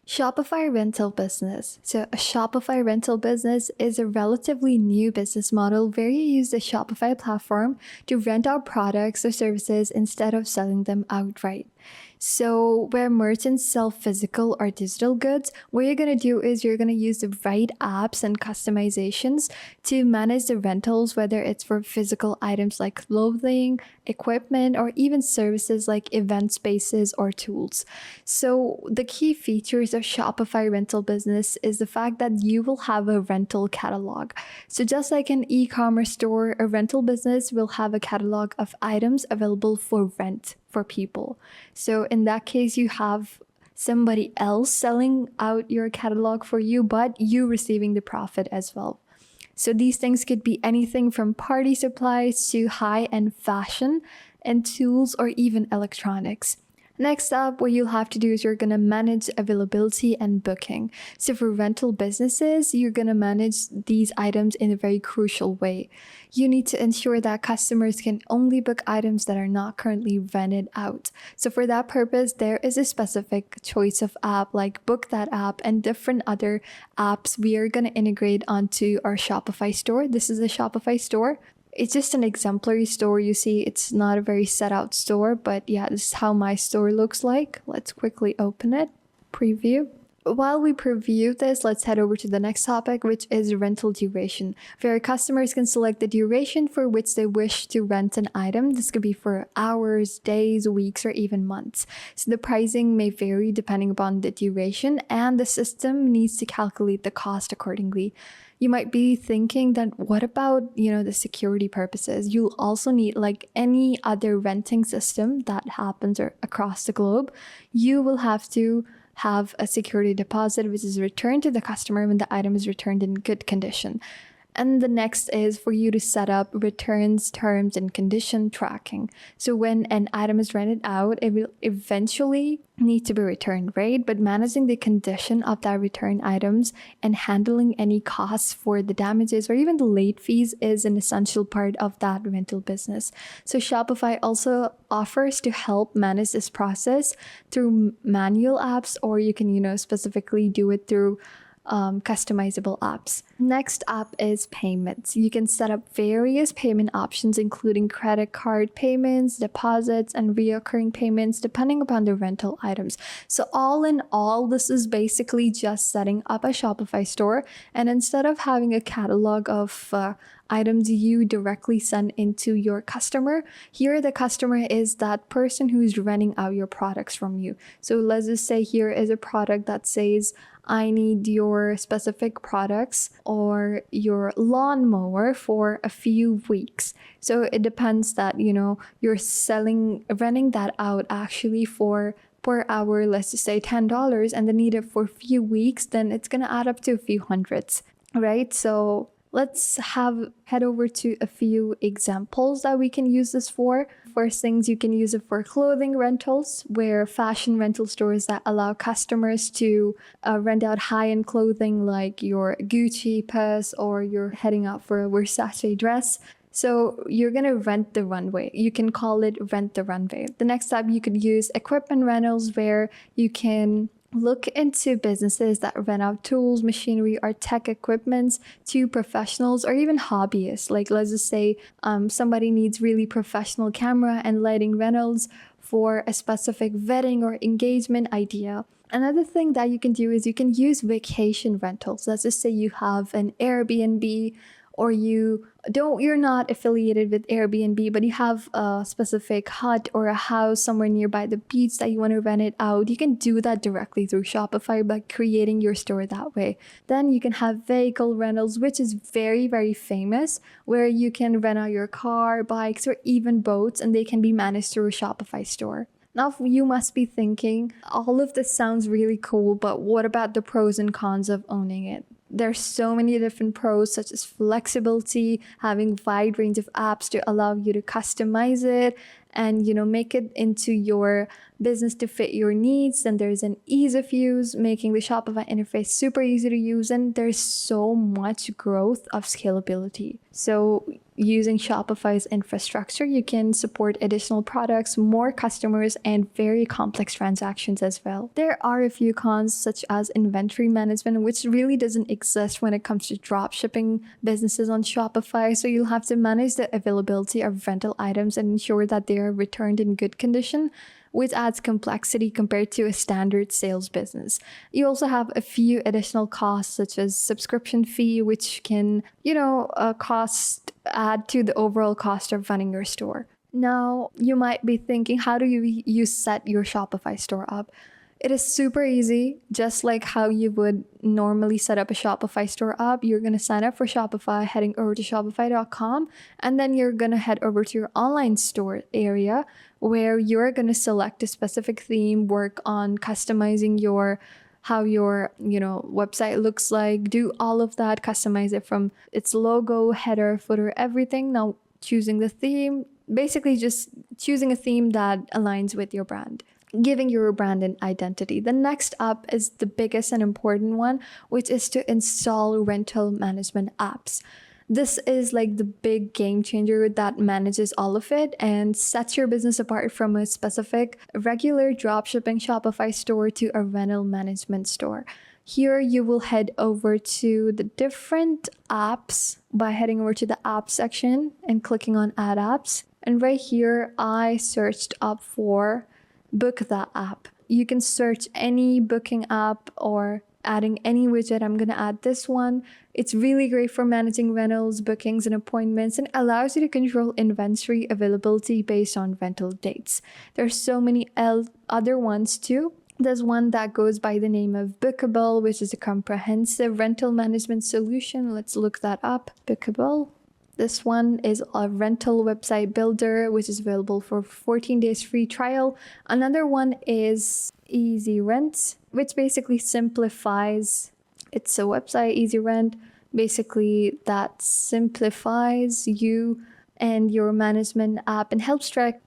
Shopify rental business. So a Shopify rental business is a relatively new business model where you use the Shopify platform to rent out products or services instead of selling them outright. So where merchants sell physical or digital goods, what you're going to do is you're going to use the right apps and customizations to manage the rentals, whether it's for physical items like clothing, equipment, or even services like event spaces or tools. So the key features of Shopify rental business is the fact that you will have a rental catalog. So just like an e-commerce store, a rental business will have a catalog of items available for rent for people. So in that case, you have somebody else selling out your catalog for you, but you receiving the profit as well. So these things could be anything from party supplies to high-end fashion and tools or even electronics. Next up, what you'll have to do is you're going to manage availability and booking. So for rental businesses, you're going to manage these items in a very crucial way. You need to ensure that customers can only book items that are not currently rented out. So for that purpose, there is a specific choice of app like Book That app and different other apps we are going to integrate onto our Shopify store. This is a Shopify store. It's just an exemplary store. You see, it's not a very set out store, but yeah, this is how my store looks like. Let's quickly open it, preview. While we preview this, let's head over to the next topic, which is rental duration, where customers can select the duration for which they wish to rent an item. This could be for hours, days, weeks, or even months. So the pricing may vary depending upon the duration, and the system needs to calculate the cost accordingly. You might be thinking that what about, the security purposes? You'll also need, like any other renting system that happens across the globe, you will have to have a security deposit, which is returned to the customer when the item is returned in good condition. And the next is for you to set up returns, terms, and condition tracking. So when an item is rented out, it will eventually need to be returned, right? But managing the condition of that return items and handling any costs for the damages or even the late fees is an essential part of that rental business. So Shopify also offers to help manage this process through manual apps, or you can, specifically do it through customizable apps. Next up is payments. You can set up various payment options, including credit card payments, deposits, and reoccurring payments, depending upon the rental items. So all in all, this is basically just setting up a Shopify store. And instead of having a catalog of items you directly send into your customer, here the customer is that person who's renting out your products from you. So let's just say here is a product that says, I need your specific products or your lawnmower for a few weeks. So it depends that, you're renting that out actually for per hour, let's just say $10, and they need it for a few weeks, then it's going to add up to a few hundreds, right? So let's head over to a few examples that we can use this for. First things, you can use it for clothing rentals, where fashion rental stores that allow customers to rent out high-end clothing like your Gucci purse or you're heading out for a Versace dress. So you're going to rent the runway. You can call it rent the runway. The next step, you could use equipment rentals, where you can look into businesses that rent out tools, machinery, or tech equipments to professionals or even hobbyists. Like let's just say somebody needs really professional camera and lighting rentals for a specific wedding or engagement idea. Another thing that you can do is you can use vacation rentals. Let's just say you have an Airbnb, or you're not affiliated with Airbnb, but you have a specific hut or a house somewhere nearby the beach that you want to rent it out. You can do that directly through Shopify by creating your store that way. Then you can have vehicle rentals, which is very, very famous, where you can rent out your car, bikes, or even boats, and they can be managed through a Shopify store. Now, you must be thinking, all of this sounds really cool, but what about the pros and cons of owning it? There's so many different pros, such as flexibility, having wide range of apps to allow you to customize it, and make it into your business to fit your needs. Then there's an ease of use, making the Shopify interface super easy to use, and there's so much growth of scalability. So using Shopify's infrastructure, you can support additional products, more customers, and very complex transactions as well. There are a few cons, such as inventory management, which really doesn't exist when it comes to drop shipping businesses on Shopify. So you'll have to manage the availability of rental items and ensure that they are returned in good condition, which adds complexity compared to a standard sales business. You also have a few additional costs, such as subscription fee, which can, add to the overall cost of running your store. Now, you might be thinking, how do you set your Shopify store up? It is super easy, just like how you would normally set up a Shopify store up. You're going to sign up for Shopify, heading over to shopify.com, and then you're going to head over to your online store area where you're going to select a specific theme, work on customizing how your website looks like, do all of that, customize it from its logo, header, footer, everything. Now choosing the theme, basically just choosing a theme that aligns with your brand, giving your brand an identity. The next up is the biggest and important one, which is to install rental management apps. This is like the big game changer that manages all of it and sets your business apart from a specific regular dropshipping Shopify store to a rental management store. Here you will head over to the different apps by heading over to the app section and clicking on add apps. And right here, I searched up for Book That app. You can search any booking app or adding any widget. I'm going to add this one. It's really great for managing rentals, bookings, and appointments, and allows you to control inventory availability based on rental dates. There's so many other ones too. There's one that goes by the name of Bookable, which is a comprehensive rental management solution. Let's look that up. Bookable. This one is a rental website builder, which is available for 14 days free trial. Another one is Easy Rent, which basically simplifies, it's a website, Easy Rent, basically that simplifies you and your management app and helps track,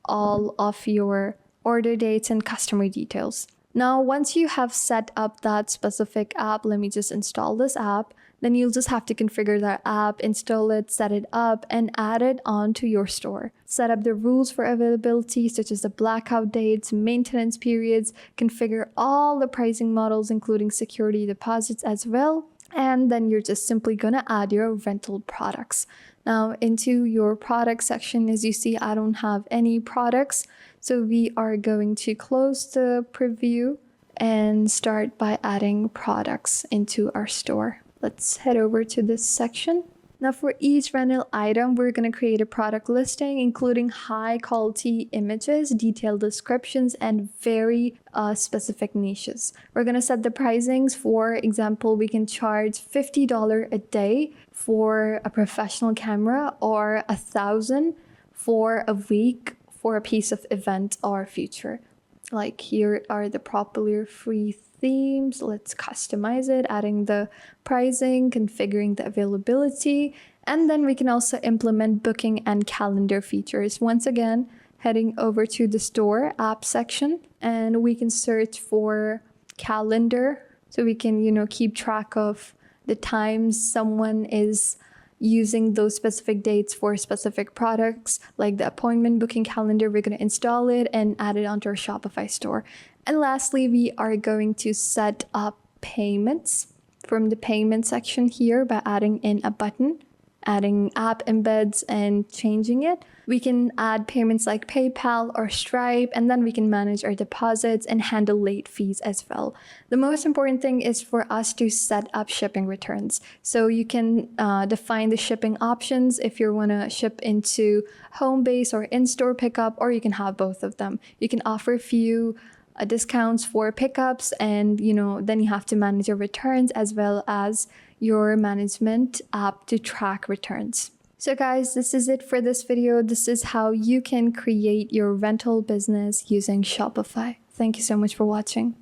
all of your order dates and customer details. Now, once you have set up that specific app, let me just install this app. Then you'll just have to configure that app, install it, set it up, and add it onto your store. Set up the rules for availability, such as the blackout dates, maintenance periods, configure all the pricing models, including security deposits as well. And then you're just simply gonna add your rental products. Now into your product section, as you see, I don't have any products. So we are going to close the preview and start by adding products into our store. Let's head over to this section. Now for each rental item, we're going to create a product listing, including high quality images, detailed descriptions, and very specific niches. We're going to set the pricings. For example, we can charge $50 a day for a professional camera or $1,000 for a week for a piece of event or feature. Like here are the popular free themes. Let's customize it, adding the pricing, configuring the availability, and then we can also implement booking and calendar features. Once again, heading over to the store app section, and we can search for calendar so we can, keep track of the times someone is using those specific dates for specific products, like the appointment booking calendar. We're going to install it and add it onto our Shopify store. And lastly, we are going to set up payments from the payment section here by adding in a button, adding app embeds and changing it. We can add payments like PayPal or Stripe, and then we can manage our deposits and handle late fees as well. The most important thing is for us to set up shipping returns. So you can define the shipping options if you want to ship into home base or in-store pickup, or you can have both of them. You can offer a few discounts for pickups, and then you have to manage your returns as well as your management app to track returns. So guys, this is it for this video. This is how you can create your rental business using Shopify. Thank you so much for watching.